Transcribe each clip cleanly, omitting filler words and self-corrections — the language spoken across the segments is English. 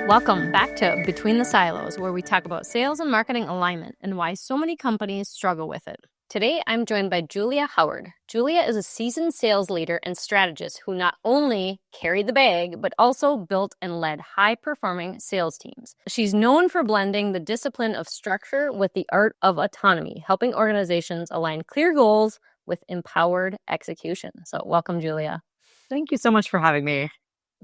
Welcome back to Between the Silos, where we talk about sales and marketing alignment and why so many companies struggle with it. Today, I'm joined by Julia Howard. Julia is a seasoned sales leader and strategist who not only carried the bag, but also built and led high-performing sales teams. She's known for blending the discipline of structure with the art of autonomy, helping organizations align clear goals with empowered execution. So welcome, Julia. Thank you so much for having me.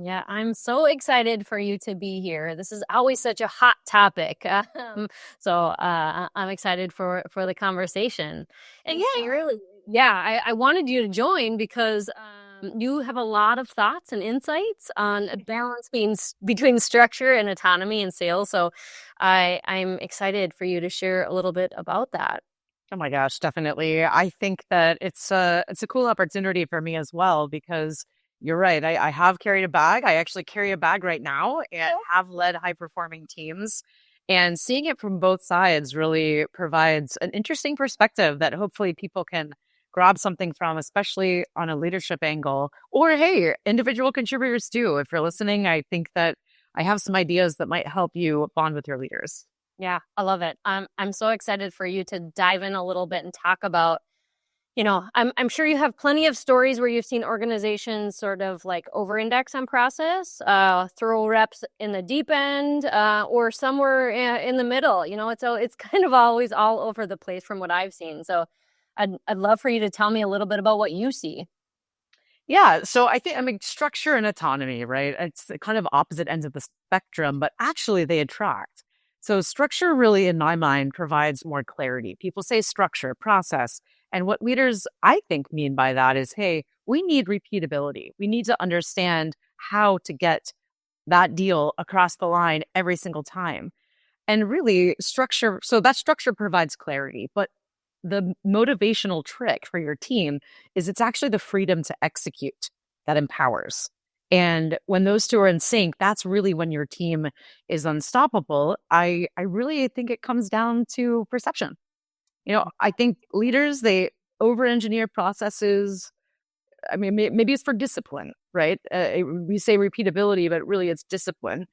Yeah, I'm so excited for you to be here. This is always such a hot topic. I'm excited for the conversation. And I wanted you to join because you have a lot of thoughts and insights on a balance between structure and autonomy in sales. So I'm excited for you to share a little bit about that. Oh my gosh, definitely. I think that it's a cool opportunity for me as well because you're right. I have carried a bag. I actually carry a bag right now and have led high-performing teams. And seeing it from both sides really provides an interesting perspective that hopefully people can grab something from, especially on a leadership angle. Or, hey, individual contributors too. If you're listening, I think that I have some ideas that might help you bond with your leaders. Yeah, I love it. I'm so excited for you to dive in a little bit and talk about, I'm sure you have plenty of stories where you've seen organizations sort of like over-index on process, throw reps in the deep end, or somewhere in the middle. It's kind of always all over the place from what I've seen. So I'd love for you to tell me a little bit about what you see. Yeah, so I think, structure and autonomy, right? It's the kind of opposite ends of the spectrum, but actually they attract. So structure really, in my mind, provides more clarity. People say structure, process. And what leaders, I think, mean by that is, hey, we need repeatability. We need to understand how to get that deal across the line every single time. And really, that structure provides clarity. But the motivational trick for your team is it's actually the freedom to execute that empowers. And when those two are in sync, that's really when your team is unstoppable. I really think it comes down to perception. I think leaders, they over-engineer processes. I mean, maybe it's for discipline, right? We say repeatability, but really it's discipline.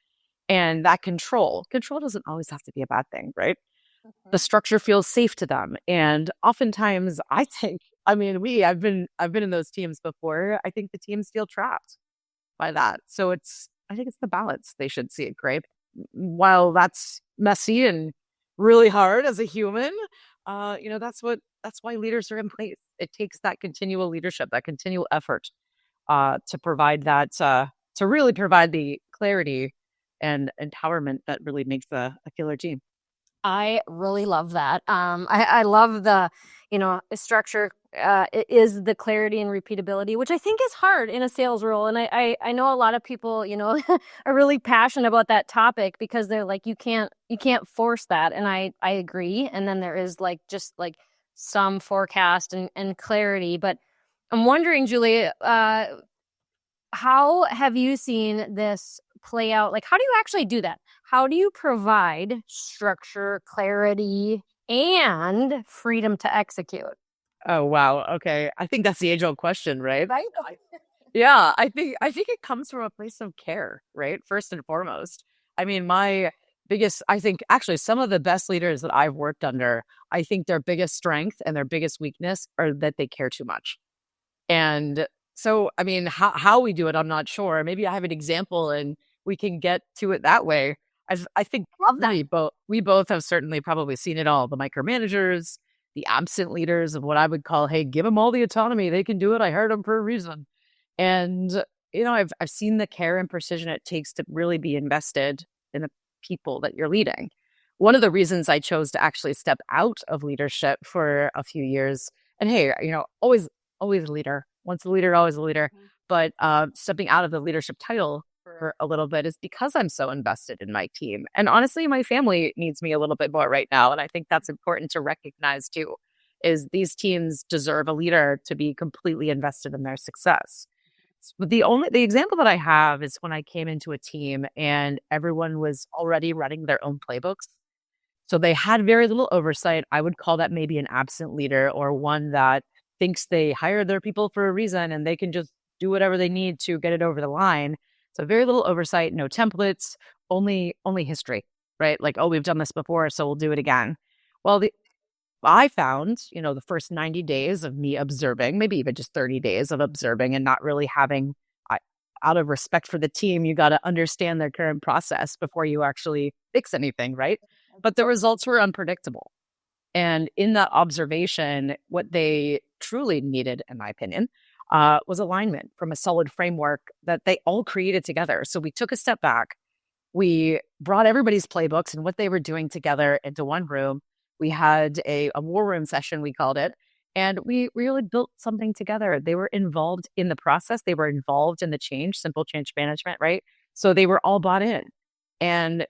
And that control doesn't always have to be a bad thing, right? The structure feels safe to them. And oftentimes I think, I've been in those teams before. I think the teams feel trapped by that. So I think it's the balance they should see it, right? While that's messy and really hard as a human, that's why leaders are in place. It takes that continual leadership, that continual effort, to provide that, to really provide the clarity and empowerment that really makes a killer team. I really love that. I love the, structure is the clarity and repeatability, which I think is hard in a sales role. And I know a lot of people, are really passionate about that topic because they're like, you can't force that. And I agree. And then there is just some forecast and clarity. But I'm wondering, Julie, how have you seen this play out? Like, how do you actually do that? How do you provide structure, clarity, and freedom to execute? Oh, wow. Okay. I think that's the age-old question, right? Right? Yeah, I think it comes from a place of care, right? First and foremost. I think actually some of the best leaders that I've worked under, I think their biggest strength and their biggest weakness are that they care too much. And so, how we do it, I'm not sure. Maybe I have an example and we can get to it that way. I think we both have certainly probably seen it all. The micromanagers, the absent leaders of what I would call, hey, give them all the autonomy. They can do it. I hired them for a reason. And, I've seen the care and precision it takes to really be invested in the people that you're leading. One of the reasons I chose to actually step out of leadership for a few years, and hey, always a leader. Once a leader, always a leader. Mm-hmm. But stepping out of the leadership title for a little bit is because I'm so invested in my team. And honestly, my family needs me a little bit more right now. And I think that's important to recognize too, is these teams deserve a leader to be completely invested in their success. But the example that I have is when I came into a team and everyone was already running their own playbooks. So they had very little oversight. I would call that maybe an absent leader or one that thinks they hired their people for a reason and they can just do whatever they need to get it over the line. So very little oversight, no templates, only history, right? Like, oh, we've done this before, so we'll do it again. Well, I found, the first 90 days of me observing, maybe even just 30 days of observing and not really having, I, out of respect for the team, you got to understand their current process before you actually fix anything, right? But the results were unpredictable. And in that observation, what they truly needed, in my opinion, was alignment from a solid framework that they all created together. So we took a step back. We brought everybody's playbooks and what they were doing together into one room. We had a war room session, we called it, and we really built something together. They were involved in the process. They were involved in the change, simple change management, right? So they were all bought in. And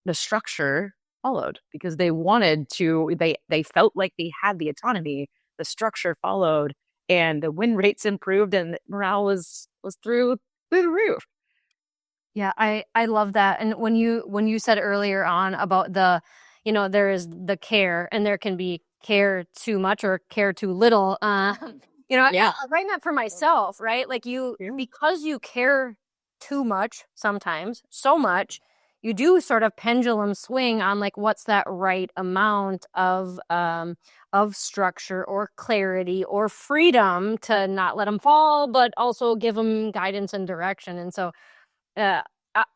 the structure followed because they wanted to, they felt like they had the autonomy. The structure followed and the win rates improved and morale was through the roof. Yeah, I love that. And when you said earlier on about there is the care and there can be care too much or care too little. Yeah. I write that for myself, right? Like Yeah. because you care too much sometimes, so much, you do sort of pendulum swing on like what's that right amount of structure or clarity or freedom to not let them fall, but also give them guidance and direction. And so uh,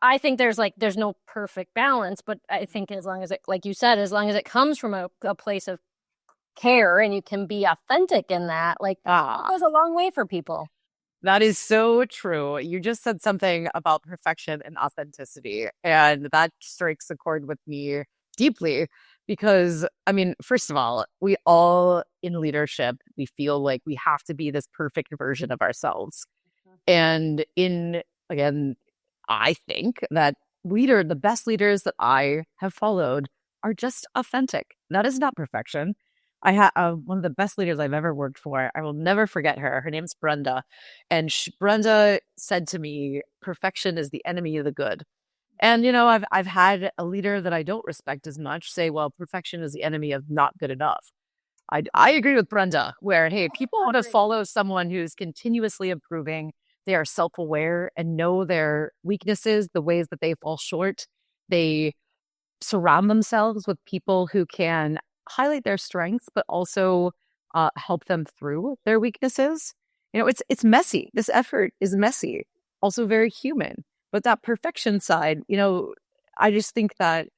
I think there's no perfect balance, but I think as long as it, like you said, as long as it comes from a place of care and you can be authentic in that, like it goes a long way for people. That is so true. You just said something about perfection and authenticity, and that strikes a chord with me deeply because, I mean, first of all, we all in leadership, we feel like we have to be this perfect version of ourselves. And again, I think that the best leaders that I have followed are just authentic. That is not perfection. I have one of the best leaders I've ever worked for. I will never forget her. Her name's Brenda. And Brenda said to me, perfection is the enemy of the good. And, I've had a leader that I don't respect as much say, well, perfection is the enemy of not good enough. I agree with Brenda, where, hey, people want to follow someone who's continuously improving. They are self-aware and know their weaknesses, the ways that they fall short. They surround themselves with people who can highlight their strengths, but also help them through their weaknesses. It's messy. This effort is messy, also very human. But that perfection side, I just think that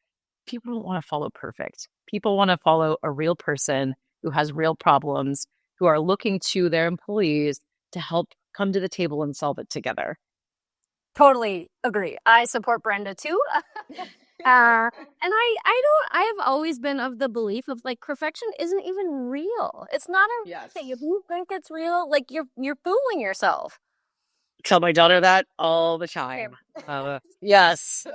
people don't want to follow perfect. People want to follow a real person who has real problems, who are looking to their employees to help come to the table and solve it together. Totally agree. I support Brenda too. And I have always been of the belief of like perfection isn't even real. It's not a Yes. thing. If you think it's real, like you're fooling yourself. Tell my daughter that all the time. Yes,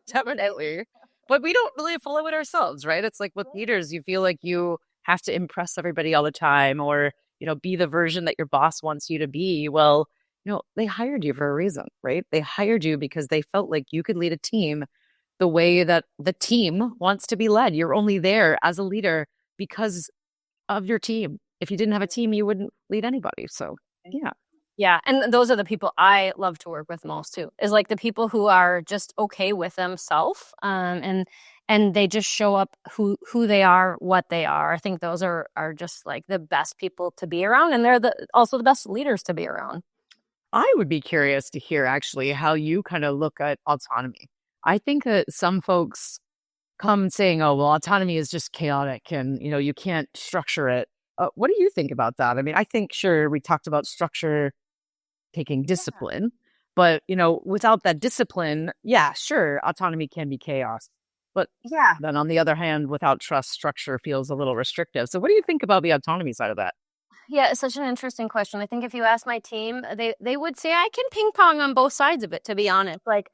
definitely. But we don't really follow it ourselves, right? It's like with leaders, you feel like you have to impress everybody all the time or, be the version that your boss wants you to be. Well, they hired you for a reason, right? They hired you because they felt like you could lead a team the way that the team wants to be led. You're only there as a leader because of your team. If you didn't have a team, you wouldn't lead anybody. So, yeah. Yeah, and those are the people I love to work with most too. Is like the people who are just okay with themselves, and they just show up who they are, what they are. I think those are just like the best people to be around, and they're also the best leaders to be around. I would be curious to hear actually how you kind of look at autonomy. I think that some folks come saying, oh, well, autonomy is just chaotic and, you can't structure it. What do you think about that? I mean, I think, sure, we talked about structure taking discipline, but, without that discipline, yeah, sure, autonomy can be chaos. But Yeah. then on the other hand, without trust, structure feels a little restrictive. So what do you think about the autonomy side of that? Yeah, it's such an interesting question. I think if you ask my team, they would say I can ping pong on both sides of it, to be honest. Like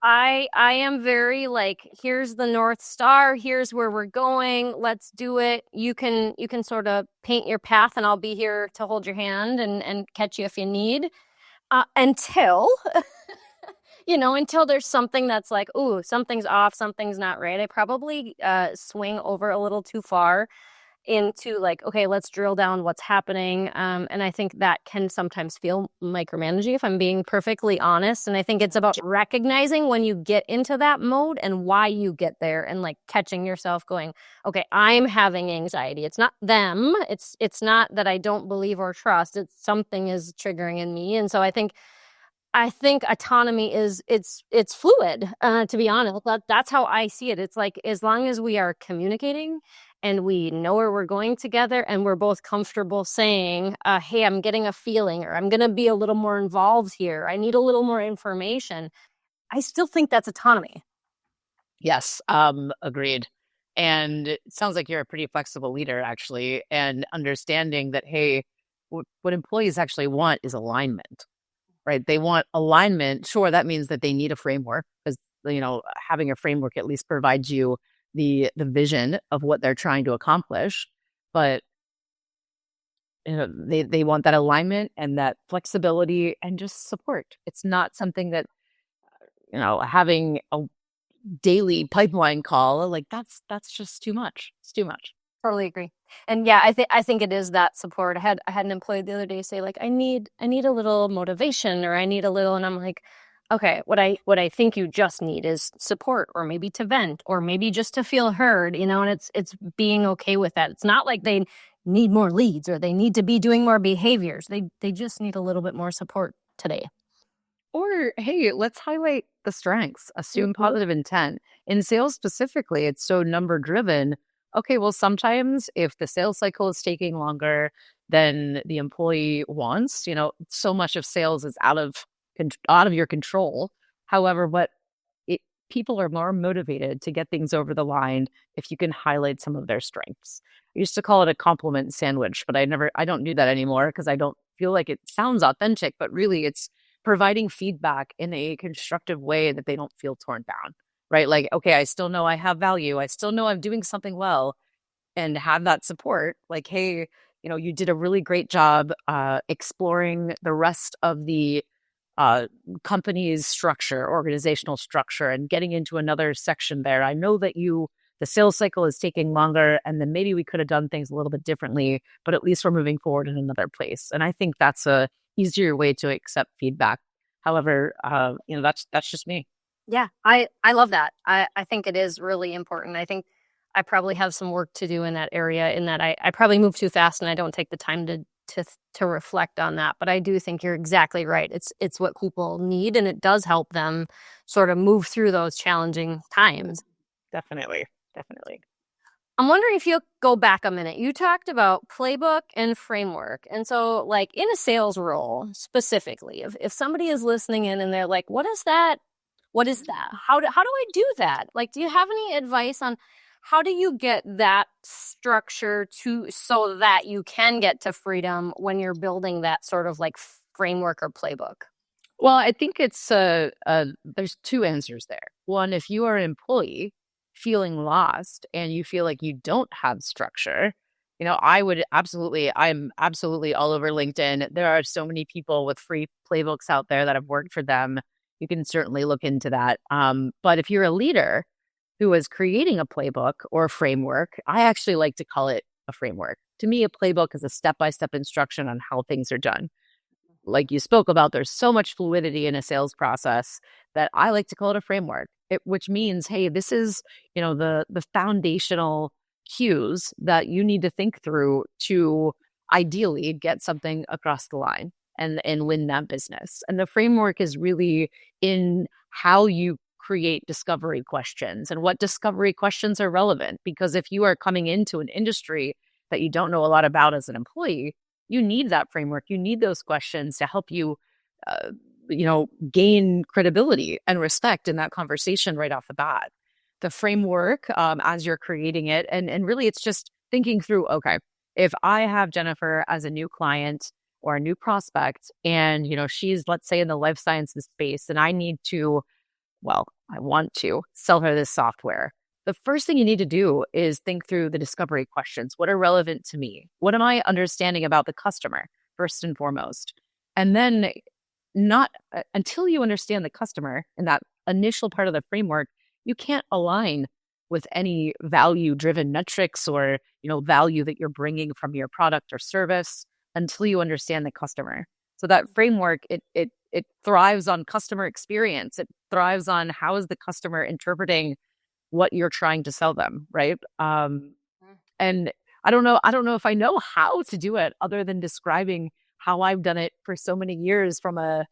I am very like, here's the North Star, here's where we're going, let's do it. You can sort of paint your path and I'll be here to hold your hand and catch you if you need. Until until there's something that's like, ooh, something's off, something's not right. I probably swing over a little too far. into like, okay, let's drill down what's happening. And I think that can sometimes feel micromanaging, if I'm being perfectly honest. And I think it's about recognizing when you get into that mode and why you get there, and like catching yourself going, okay, I'm having anxiety. It's not them. It's not that I don't believe or trust. It's something is triggering in me. And so I think autonomy is it's fluid, to be honest. That's how I see it. It's like, as long as we are communicating and we know where we're going together and we're both comfortable saying, hey, I'm getting a feeling, or I'm going to be a little more involved here, I need a little more information, I still think that's autonomy. Yes, agreed. And it sounds like you're a pretty flexible leader, actually, and understanding that, hey, what employees actually want is alignment, right? They want alignment. Sure, that means that they need a framework, because, having a framework at least provides you the vision of what they're trying to accomplish. But they want that alignment and that flexibility and just support. It's not something that, having a daily pipeline call, like that's just too much. It's too much. Totally agree. And yeah, I think it is that support. I had an employee the other day say, like, I need a little motivation, or I need a little, and I'm like, okay, what I think you just need is support, or maybe to vent, or maybe just to feel heard, and it's being okay with that. It's not like they need more leads or they need to be doing more behaviors. They just need a little bit more support today. Or, hey, let's highlight the strengths, assume positive intent. In sales specifically, it's so number driven. Okay, well, sometimes if the sales cycle is taking longer than the employee wants, so much of sales is out of your control. However, people are more motivated to get things over the line if you can highlight some of their strengths. I used to call it a compliment sandwich, but I don't do that anymore, because I don't feel like it sounds authentic, but really it's providing feedback in a constructive way that they don't feel torn down, right? Like, okay, I still know I have value. I still know I'm doing something well, and have that support. Like, hey, you did a really great job exploring the rest of the company's structure, organizational structure, and getting into another section there. I know that the sales cycle is taking longer, and then maybe we could have done things a little bit differently, but at least we're moving forward in another place. And I think that's a easier way to accept feedback. However, that's just me. Yeah, I love that. I think it is really important. I think I probably have some work to do in that area, in that I probably move too fast and I don't take the time to reflect on that. But I do think you're exactly right. It's what people need, and it does help them sort of move through those challenging times. Definitely. Definitely. I'm wondering if you'll go back a minute. You talked about playbook and framework. And so, like, in a sales role specifically, if somebody is listening in and they're like, what is that? What is that? How do I do that? Like, do you have any advice on how do you get that structure so that you can get to freedom when you're building that sort of like framework or playbook? Well, I think it's there's two answers there. One, if you are an employee feeling lost and you feel like you don't have structure, I'm absolutely all over LinkedIn. There are so many people with free playbooks out there that have worked for them. You can certainly look into that. But if you're a leader who is creating a playbook or a framework, I actually like to call it a framework. To me, a playbook is a step-by-step instruction on how things are done. Like you spoke about, there's so much fluidity in a sales process that I like to call it a framework, which means, hey, this is, the foundational cues that you need to think through to ideally get something across the line and win that business. And the framework is really in how you create discovery questions and what discovery questions are relevant. Because if you are coming into an industry that you don't know a lot about as an employee, you need that framework. You need those questions to help you, gain credibility and respect in that conversation right off the bat. The framework, as you're creating it, and really it's just thinking through, okay, if I have Jennifer as a new client or a new prospect, and, she's, let's say, in the life sciences space, and I want to sell her this software. The first thing you need to do is think through the discovery questions. What are relevant to me? What am I understanding about the customer, first and foremost? And then not until you understand the customer in that initial part of the framework, you can't align with any value-driven metrics or, value that you're bringing from your product or service until you understand the customer. So that framework, it thrives on customer experience. It thrives on how is the customer interpreting what you're trying to sell them, right? And I don't know if I know how to do it other than describing how I've done it for so many years from a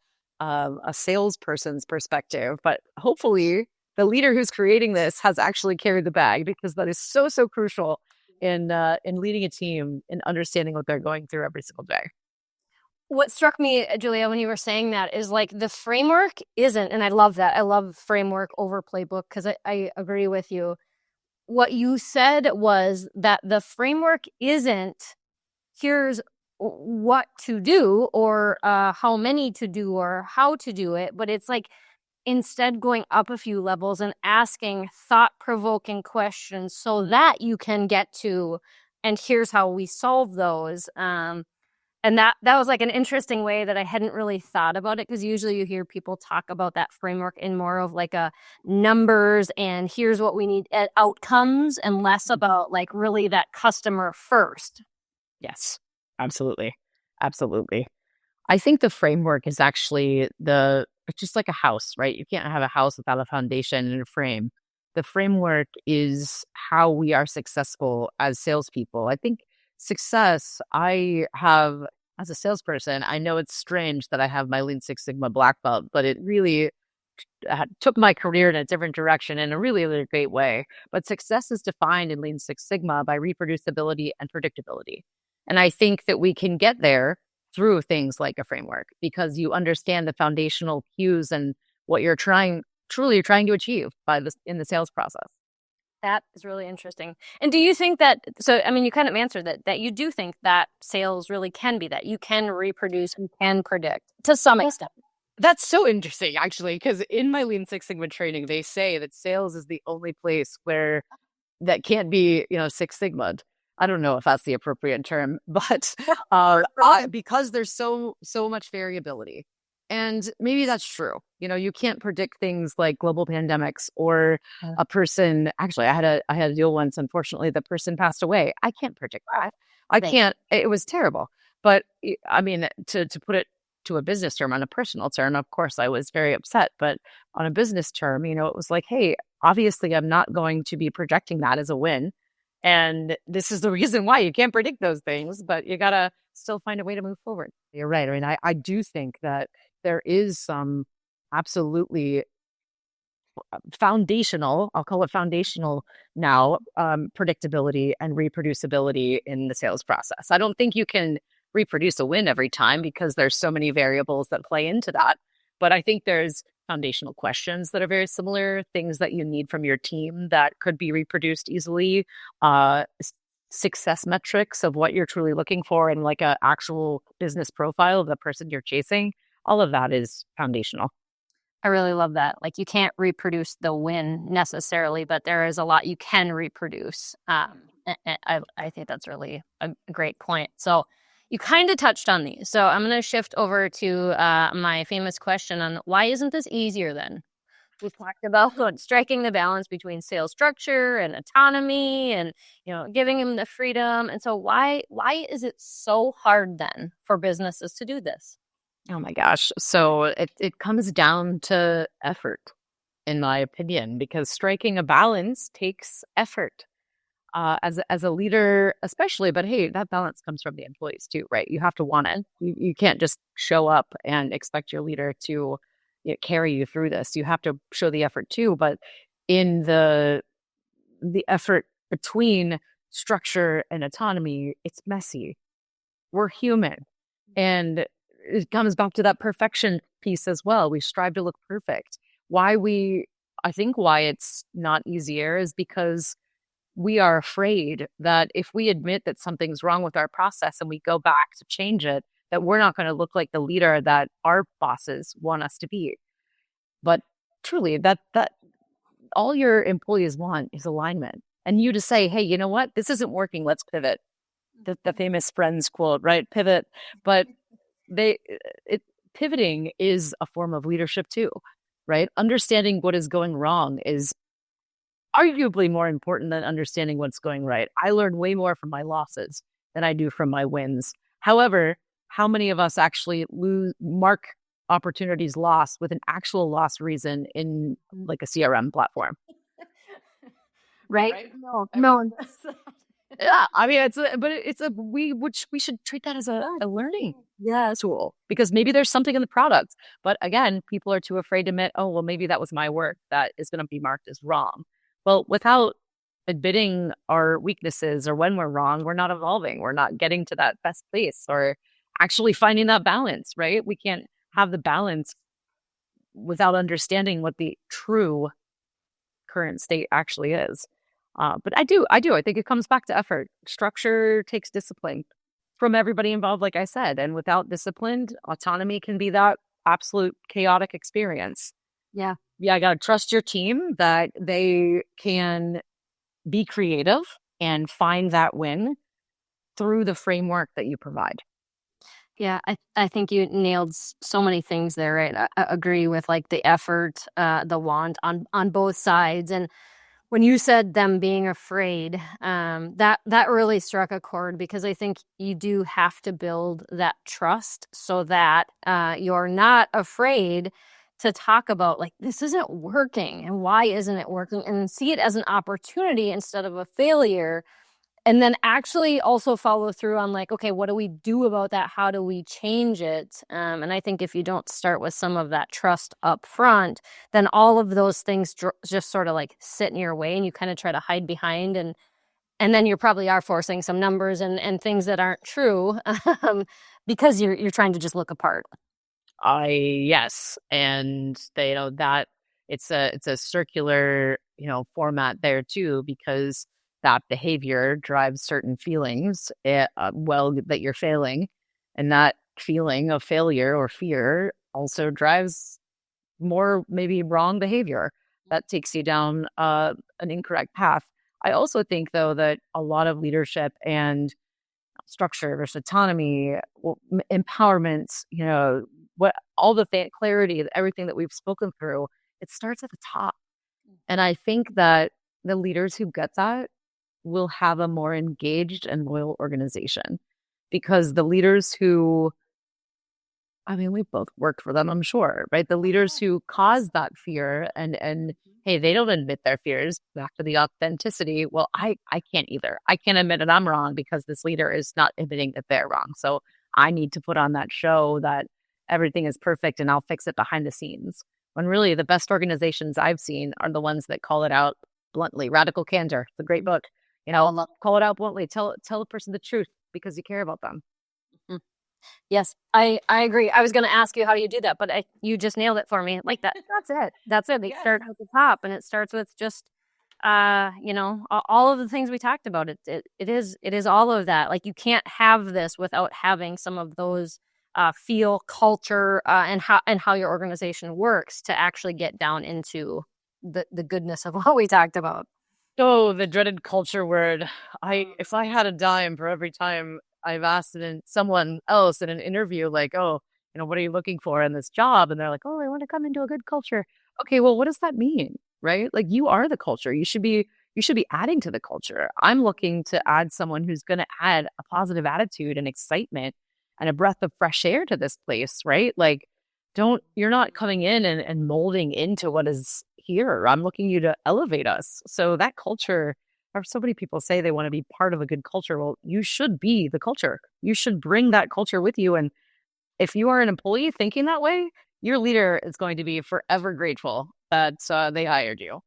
salesperson's perspective. But hopefully, the leader who's creating this has actually carried the bag, because that is so crucial in leading a team and understanding what they're going through every single day. What struck me, Julia, when you were saying that is like the framework isn't, and I love that. I love framework over playbook because I agree with you. What you said was that the framework isn't here's what to do or how many to do or how to do it, but it's like instead going up a few levels and asking thought-provoking questions so that you can get to, and here's how we solve those. And that was like an interesting way that I hadn't really thought about it, because usually you hear people talk about that framework in more of like a numbers and here's what we need outcomes, and less about like really that customer first. Yes, absolutely. Absolutely. I think the framework is actually it's just like a house, right? You can't have a house without a foundation and a frame. The framework is how we are successful as salespeople. I think success, as a salesperson, I know it's strange that I have my Lean Six Sigma black belt, but it really took my career in a different direction in a really great way. But success is defined in Lean Six Sigma by reproducibility and predictability. And I think that we can get there through things like a framework, because you understand the foundational cues and what you're truly trying to achieve in the sales process. That is really interesting. And do you think that, so, I mean, you kind of answered that you do think that sales really can be that you can reproduce and can predict to some extent. That's so interesting, actually, because in my Lean Six Sigma training, they say that sales is the only place where that can't be, Six Sigma. I don't know if that's the appropriate term, but because there's so much variability. And maybe that's true. You can't predict things like global pandemics or a person. Actually, I had a deal once. Unfortunately, the person passed away. I can't predict that. I can't. It was terrible. But I mean, to put it to a business term, on a personal term, of course, I was very upset. But on a business term, it was like, hey, obviously, I'm not going to be projecting that as a win. And this is the reason why you can't predict those things, but you got to still find a way to move forward. You're right. I mean, I do think that there is some absolutely foundational, I'll call it foundational now, predictability and reproducibility in the sales process. I don't think you can reproduce a win every time, because there's so many variables that play into that. But I think there's foundational questions that are very similar, things that you need from your team that could be reproduced easily, success metrics of what you're truly looking for, and like an actual business profile of the person you're chasing. All of that is foundational. I really love that. Like, you can't reproduce the win necessarily, but there is a lot you can reproduce. I think that's really a great point. So you kind of touched on these. So I'm going to shift over to my famous question on why isn't this easier then? We've talked about striking the balance between sales structure and autonomy and, giving them the freedom. And so why is it so hard then for businesses to do this? Oh my gosh. So it comes down to effort, in my opinion, because striking a balance takes effort. As a leader, especially, but hey, that balance comes from the employees too, right? You have to want it. You can't just show up and expect your leader to carry you through this. You have to show the effort too. But in the effort between structure and autonomy, it's messy. We're human, and it comes back to that perfection piece as well. We strive to look perfect. I think why it's not easier is because we are afraid that if we admit that something's wrong with our process and we go back to change it, that we're not going to look like the leader that our bosses want us to be. But truly, that all your employees want is alignment. And you to say, hey, you know what? This isn't working. Let's pivot. The famous Friends quote, right? Pivot. But pivoting is a form of leadership too, right? Understanding what is going wrong is arguably more important than understanding what's going right. I learn way more from my losses than I do from my wins. However, how many of us actually mark opportunities lost with an actual loss reason in like a CRM platform? Right? Right? No, I mean, no one does that. yeah, I mean, we should treat that as a learning Yes. tool because maybe there's something in the product. But again, people are too afraid to admit, oh, well, maybe that was my work that is going to be marked as wrong. Well, without admitting our weaknesses or when we're wrong, we're not evolving. We're not getting to that best place or actually finding that balance, right? We can't have the balance without understanding what the true current state actually is. But I do. I think it comes back to effort. Structure takes discipline from everybody involved, like I said. And without discipline, autonomy can be that absolute chaotic experience. Yeah. Yeah, I got to trust your team that they can be creative and find that win through the framework that you provide. Yeah, I think you nailed so many things there, right? I agree with like the effort, the want on both sides, and when you said them being afraid, that really struck a chord because I think you do have to build that trust so that you're not afraid to talk about like this isn't working and why isn't it working, and see it as an opportunity instead of a failure, and then actually also follow through on like, okay, what do we do about that? How do we change it? And I think if you don't start with some of that trust up front, then all of those things just sort of like sit in your way and you kind of try to hide behind, and then you probably are forcing some numbers and things that aren't true because you're trying to just look apart. Yes, and they, that it's a circular format there too because that behavior drives certain feelings. Well, that you're failing, and that feeling of failure or fear also drives more maybe wrong behavior that takes you down an incorrect path. I also think though that a lot of leadership and structure versus autonomy, empowerment, what all the clarity, everything that we've spoken through, it starts at the top. And I think that the leaders who get that will have a more engaged and loyal organization because the leaders who, I mean, we both worked for them, I'm sure, right? The leaders who cause that fear and hey, they don't admit their fears. Back to the authenticity. Well, I can't either. I can't admit that I'm wrong because this leader is not admitting that they're wrong. So I need to put on that show that everything is perfect and I'll fix it behind the scenes. When really the best organizations I've seen are the ones that call it out bluntly. Radical Candor, it's a great book. Call it out bluntly. Tell a person the truth because you care about them. Yes, I agree. I was going to ask you how do you do that, but you just nailed it for me. Like that's it. That's it. They start at the top, and it starts with just all of the things we talked about. It is all of that. Like you can't have this without having some of those feel, culture, and how your organization works to actually get down into the goodness of what we talked about. Oh, the dreaded culture word. If I had a dime for every time I've asked someone else in an interview, like, oh, what are you looking for in this job? And they're like, oh, I want to come into a good culture. Okay, well, what does that mean? Right? Like you are the culture. You should be adding to the culture. I'm looking to add someone who's going to add a positive attitude and excitement and a breath of fresh air to this place, right? Like you're not coming in and molding into what is here. I'm looking you to elevate us. So that culture, or so many people say they want to be part of a good culture. Well, you should be the culture. You should bring that culture with you. And if you are an employee thinking that way, your leader is going to be forever grateful that they hired you.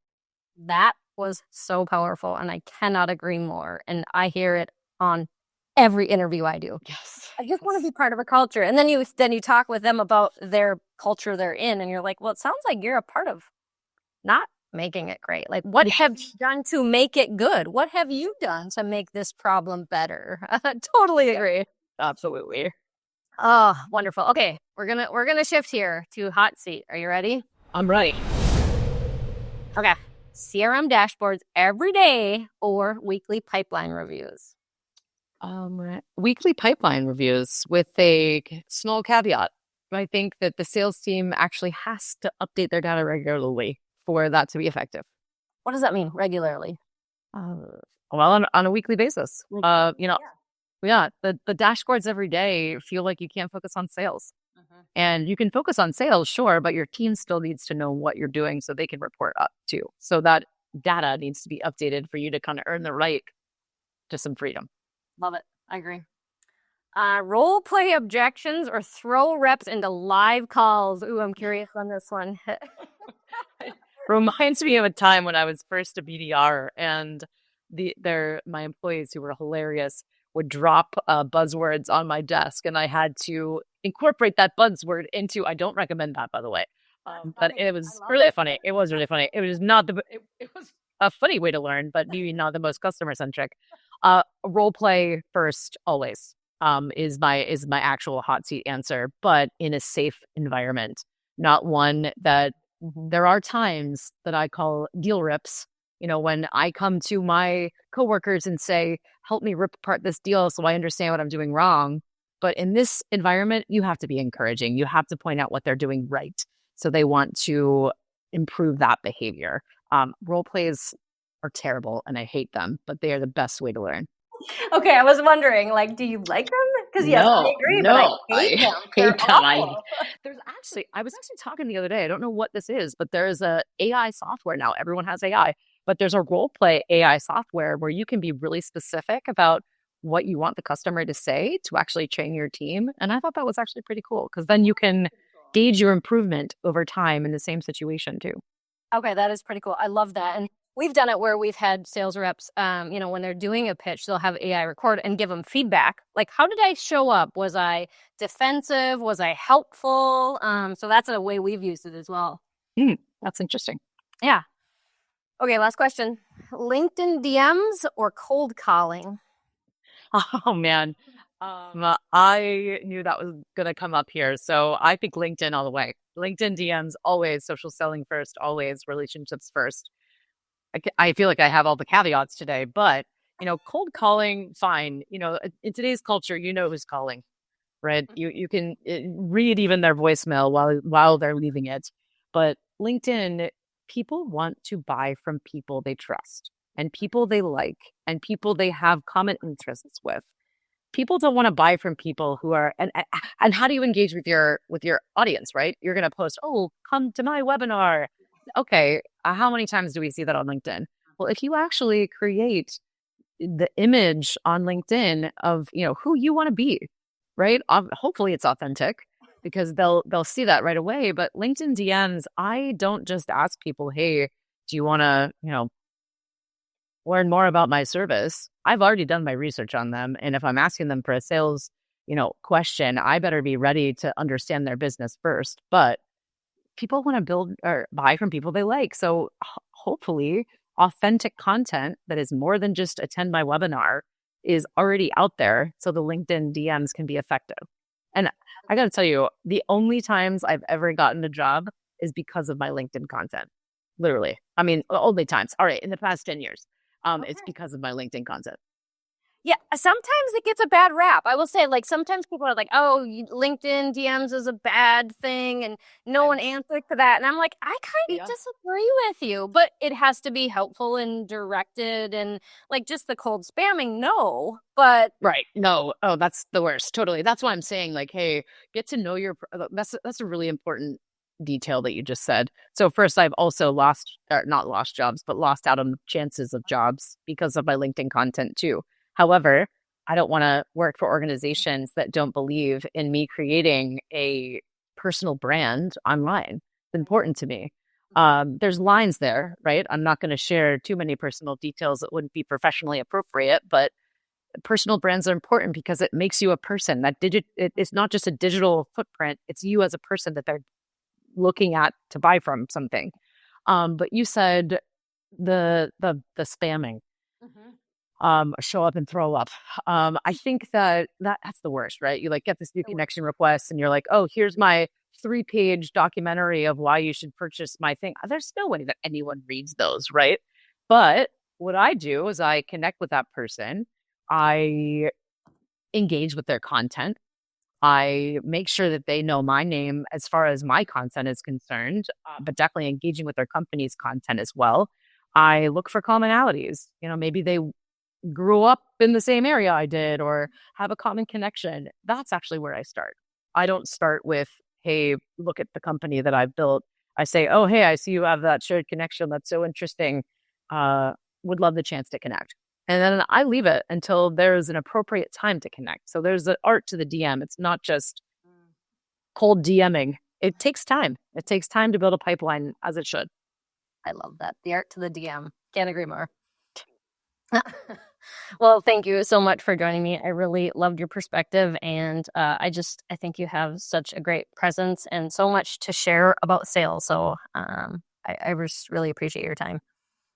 That was so powerful, and I cannot agree more. And I hear it on every interview I do. Yes. I just want to be part of a culture. And then you talk with them about their culture they're in, and you're like, well, it sounds like you're a part of not making it great. Like, what have you done to make it good? What have you done to make this problem better? Totally agree. Absolutely. Oh, wonderful. Okay, we're gonna shift here to hot seat. Are you ready? I'm ready. Okay. CRM dashboards every day or weekly pipeline reviews? Weekly pipeline reviews with a small caveat. I think that the sales team actually has to update their data regularly for that to be effective. What does that mean? Regularly? Uh, well, on a weekly basis. Yeah, the dashboards every day feel like you can't focus on sales. Mhm. And you can focus on sales, sure, but your team still needs to know what you're doing so they can report up too. So that data needs to be updated for you to kind of earn the right to some freedom. Love it. I agree. Role play objections or throw reps into live calls. Ooh, I'm curious on this one. Reminds me of a time when I was first a BDR and my employees who were hilarious would drop buzzwords on my desk and I had to incorporate that buzzword into, I don't recommend that, by the way. But it was really funny. It was really funny. It was not it was a funny way to learn, but maybe not the most customer centric. Role play first always is my actual hot seat answer, but in a safe environment, not one that there are times that I call deal rips. When I come to my coworkers and say, help me rip apart this deal so I understand what I'm doing wrong. But in this environment, you have to be encouraging. You have to point out what they're doing right. So they want to improve that behavior. Role plays are terrible and I hate them, but they are the best way to learn. Okay, I was wondering, like, do you like them? Because yes, I No, agree, but I no, hate I them. They're hate them. awful. I was actually talking the other day. I don't know what this is, but there's a AI software now. Everyone has AI, but there's a role play AI software where you can be really specific about what you want the customer to say to actually train your team. And I thought that was actually pretty cool because then you can gauge your improvement over time in the same situation too. Okay, that is pretty cool. I love that. And we've done it where we've had sales reps, when they're doing a pitch, they'll have AI record and give them feedback. Like, how did I show up? Was I defensive? Was I helpful? So that's a way we've used it as well. That's interesting. Yeah. Okay, last question. LinkedIn DMs or cold calling? Oh man. I knew that was gonna come up here. So I think LinkedIn all the way. LinkedIn DMs always, social selling first, always relationships first. I feel like I have all the caveats today, but cold calling, fine. In today's culture, who's calling, right? You can read even their voicemail while they're leaving it. But LinkedIn, people want to buy from people they trust and people they like and people they have common interests with. People don't want to buy from people who are and how do you engage with your audience, right? You're going to post, "Oh, come to my webinar." Okay, how many times do we see that on LinkedIn? Well, if you actually create the image on LinkedIn of, who you want to be, right? Hopefully it's authentic because they'll see that right away, but LinkedIn DMs, I don't just ask people, "Hey, do you want to, learn more about my service?" I've already done my research on them. And if I'm asking them for a sales, question, I better be ready to understand their business first. But people want to build or buy from people they like. So hopefully authentic content that is more than just attend my webinar is already out there. So the LinkedIn DMs can be effective. And I got to tell you, the only times I've ever gotten a job is because of my LinkedIn content. Literally. I mean, only times. All right. In the past 10 years. It's because of my LinkedIn content. Yeah, sometimes it gets a bad rap. I will say, like, sometimes people are like, oh, LinkedIn DMs is a bad thing and no one answered to that. And I'm like, I kind of disagree with you, but it has to be helpful and directed and like just the cold spamming, no. But Right. No. Oh, that's the worst. Totally. That's why I'm saying, like, hey, get to know that's a really important detail that you just said. So first, I've also not lost jobs, but lost out on chances of jobs because of my LinkedIn content too. However, I don't want to work for organizations that don't believe in me creating a personal brand online. It's important to me. There's lines there, right? I'm not going to share too many personal details that wouldn't be professionally appropriate, but personal brands are important because it makes you a person. It's not just a digital footprint. It's you as a person that they're looking at to buy from something. But you said the spamming, show up and throw up. I think that's the worst, right? You like get this new connection request and you're like, oh, here's my 3-page documentary of why you should purchase my thing. There's no way that anyone reads those, right? But what I do is I connect with that person. I engage with their content. I make sure that they know my name as far as my content is concerned, but definitely engaging with their company's content as well. I look for commonalities. Maybe they grew up in the same area I did or have a common connection. That's actually where I start. I don't start with, hey, look at the company that I've built. I say, oh, hey, I see you have that shared connection. That's so interesting. Would love the chance to connect. And then I leave it until there's an appropriate time to connect. So there's an art to the DM. It's not just cold DMing. It takes time. It takes time to build a pipeline, as it should. I love that. The art to the DM. Can't agree more. Well, thank you so much for joining me. I really loved your perspective, and I think you have such a great presence and so much to share about sales. So I just really appreciate your time.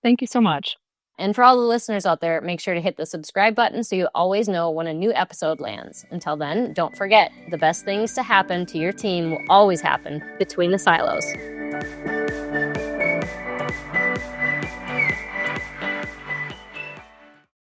Thank you so much. And for all the listeners out there, make sure to hit the subscribe button so you always know when a new episode lands. Until then, don't forget, the best things to happen to your team will always happen between the silos.